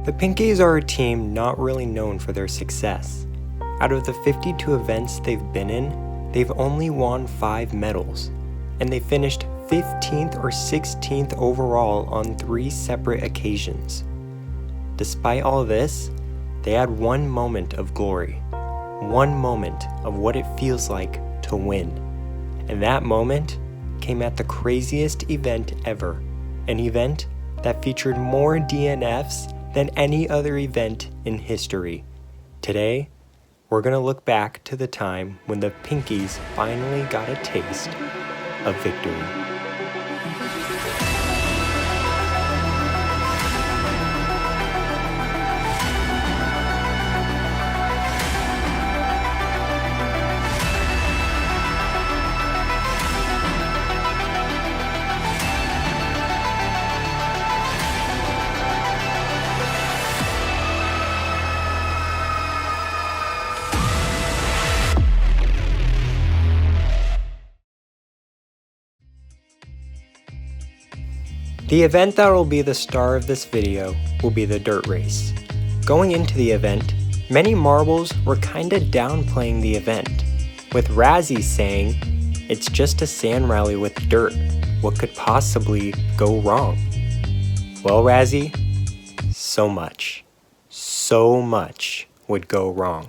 The Pinkies are a team not really known for their success. Out of the 52 events they've been in, they've only won 5 medals, and they finished 15th or 16th overall on 3 separate occasions. Despite all this, they had one moment of glory, one moment of what it feels like to win. And that moment came at the craziest event ever, an event that featured more DNFs than any other event in history. Today, we're going to look back to the time when the Pinkies finally got a taste of victory. The event that will be the star of this video will be the dirt race. Going into the event, many marbles were kinda downplaying the event, with Razzie saying, "It's just a sand rally with dirt, what could possibly go wrong?" Well, Razzie, so much would go wrong.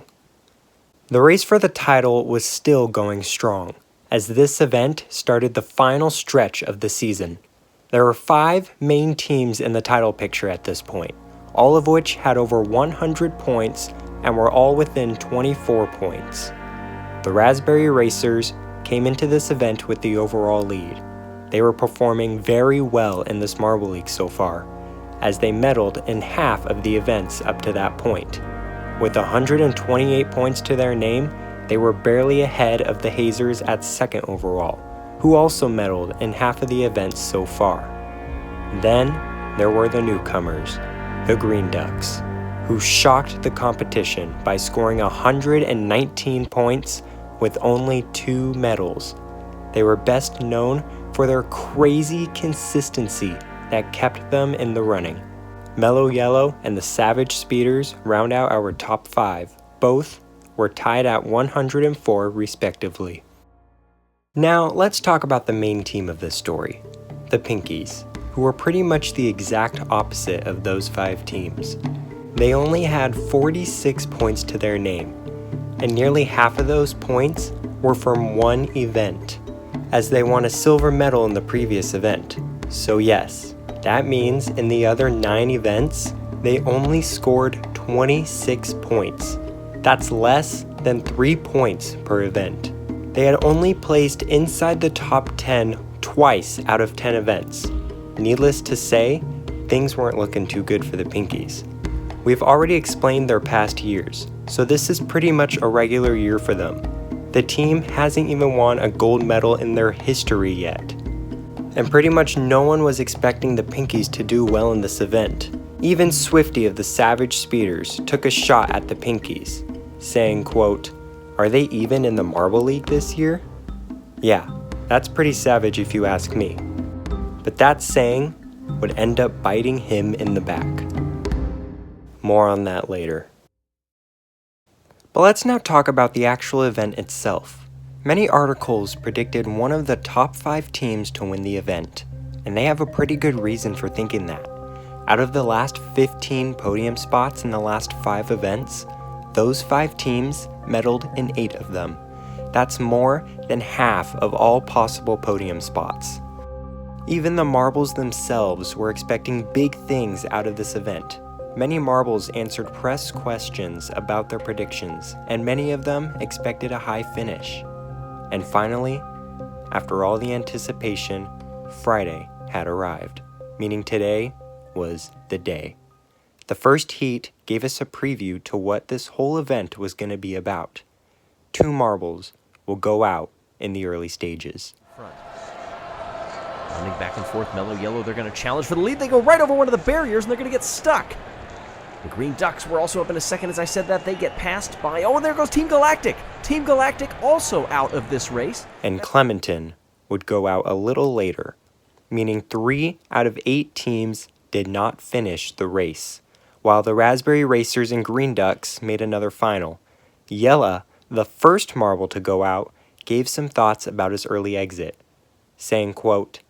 The race for the title was still going strong, as this event started the final stretch of the season. There were 5 main teams in the title picture at this point, all of which had over 100 points and were all within 24 points. The Raspberry Racers came into this event with the overall lead. They were performing very well in this Marble League so far, as they medaled in half of the events up to that point. With 128 points to their name, they were barely ahead of the Hazers at second overall, who also medaled in half of the events so far. Then there were the newcomers, the Green Ducks, who shocked the competition by scoring 119 points with only 2 medals. They were best known for their crazy consistency that kept them in the running. Mellow Yellow and the Savage Speeders round out our top 5. Both were tied at 104 respectively. Now, let's talk about the main team of this story, the Pinkies, who were pretty much the exact opposite of those 5 teams. They only had 46 points to their name, and nearly half of those points were from one event, as they won a silver medal in the previous event. So yes, that means in the other 9 events, they only scored 26 points. That's less than 3 points per event. They had only placed inside the top 10 twice out of 10 events. Needless to say, things weren't looking too good for the Pinkies. We've already explained their past years, so this is pretty much a regular year for them. The team hasn't even won a gold medal in their history yet. And pretty much no one was expecting the Pinkies to do well in this event. Even Swifty of the Savage Speeders took a shot at the Pinkies, saying, quote, "Are they even in the Marble League this year?" Yeah, that's pretty savage if you ask me. But that saying would end up biting him in the back. More on that later. But let's now talk about the actual event itself. Many articles predicted one of the top 5 teams to win the event, and they have a pretty good reason for thinking that. Out of the last 15 podium spots in the last 5 events, those 5 teams medaled in 8 of them. That's more than half of all possible podium spots. Even the marbles themselves were expecting big things out of this event. Many marbles answered press questions about their predictions, and many of them expected a high finish. And finally, after all the anticipation, Friday had arrived, meaning today was the day. The first heat gave us a preview to what this whole event was going to be about. 2 marbles will go out in the early stages. Running back and forth, Mellow Yellow, they're going to challenge for the lead. They go right over one of the barriers, and they're going to get stuck. The Green Ducks were also up in a second as I said that. They get passed by, oh, and there goes Team Galactic. Team Galactic also out of this race. And Clementon would go out a little later, meaning 3 out of 8 teams did not finish the race. while the Raspberry Racers and Green Ducks made another final. Yella, the first marble to go out, gave some thoughts about his early exit, saying, quote,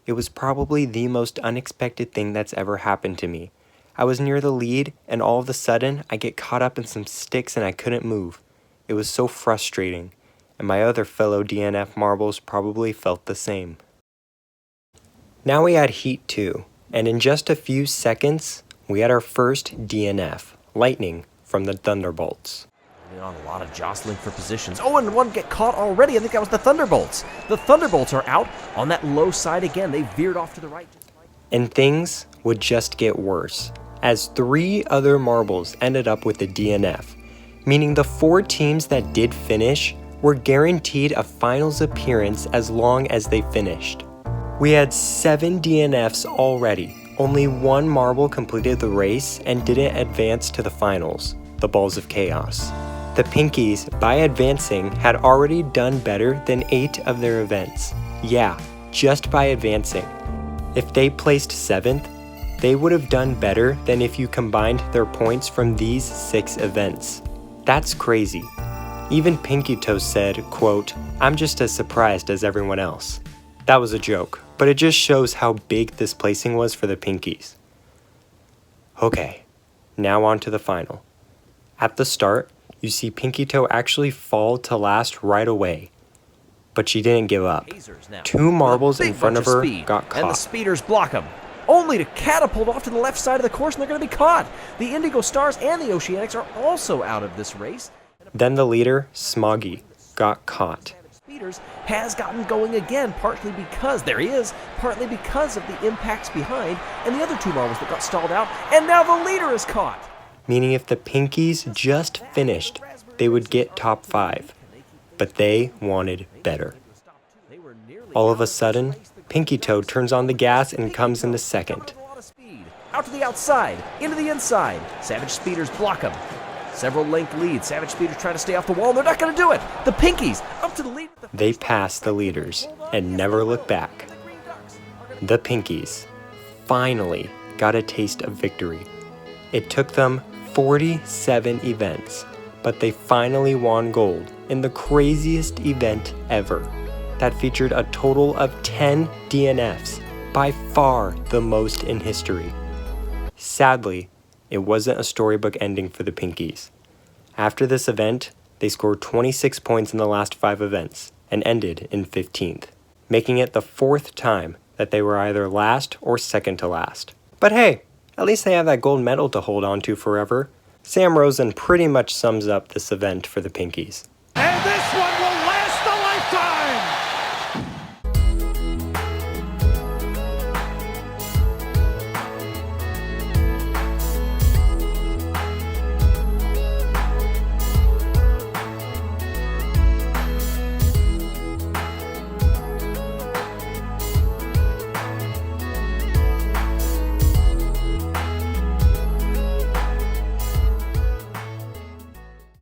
"It was probably the most unexpected thing that's ever happened to me. I was near the lead, and all of a sudden, I get caught up in some sticks and I couldn't move. It was so frustrating, and my other fellow DNF marbles probably felt the same." Now we had Heat 2, and in just a few seconds, we had our first DNF, Lightning from the Thunderbolts. On a lot of jostling for positions. Oh, and one get caught already. I think that was the Thunderbolts. The Thunderbolts are out on that low side again. They veered off to the right. And things would just get worse, as 3 other marbles ended up with a DNF, meaning the 4 teams that did finish were guaranteed a finals appearance as long as they finished. We had 7 DNFs already. Only 1 marble completed the race and didn't advance to the finals, the Balls of Chaos. The Pinkies, by advancing, had already done better than 8 of their events. Yeah, just by advancing. If they placed 7th, they would have done better than if you combined their points from these 6 events. That's crazy. Even Pinky Toe said, quote, "I'm just as surprised as everyone else." That was a joke, but it just shows how big this placing was for the Pinkies. Okay, now on to the final. At the start, you see Pinky Toe actually fall to last right away. But she didn't give up. 2 marbles in front of her got caught. And the speeders block them, only to catapult off to the left side of the course, and they're going to be caught. The Indigo Stars and the Oceanics are also out of this race. Then the leader, Smoggy, got caught. Speeders has gotten going again, partly because of the impacts behind and the other 2 marbles that got stalled out, and now the leader is caught. Meaning if the Pinkies just finished, they would get top 5. But they wanted better. All of a sudden, Pinky Toe turns on the gas and comes into second. Out to the outside, into the inside. Savage Speeders block him. Several length leads. Savage Speeders try to stay off the wall, and they're not going to do it. The Pinkies up to the lead. They passed the leaders and never looked back. The Pinkies finally got a taste of victory. It took them 47 events, but they finally won gold in the craziest event ever that featured a total of 10 DNFs, by far the most in history. Sadly, it wasn't a storybook ending for the Pinkies. After this event, they scored 26 points in the last 5 events and ended in 15th, making it the 4th time that they were either last or second to last. But hey, at least they have that gold medal to hold on to forever. Sam Rosen pretty much sums up this event for the Pinkies.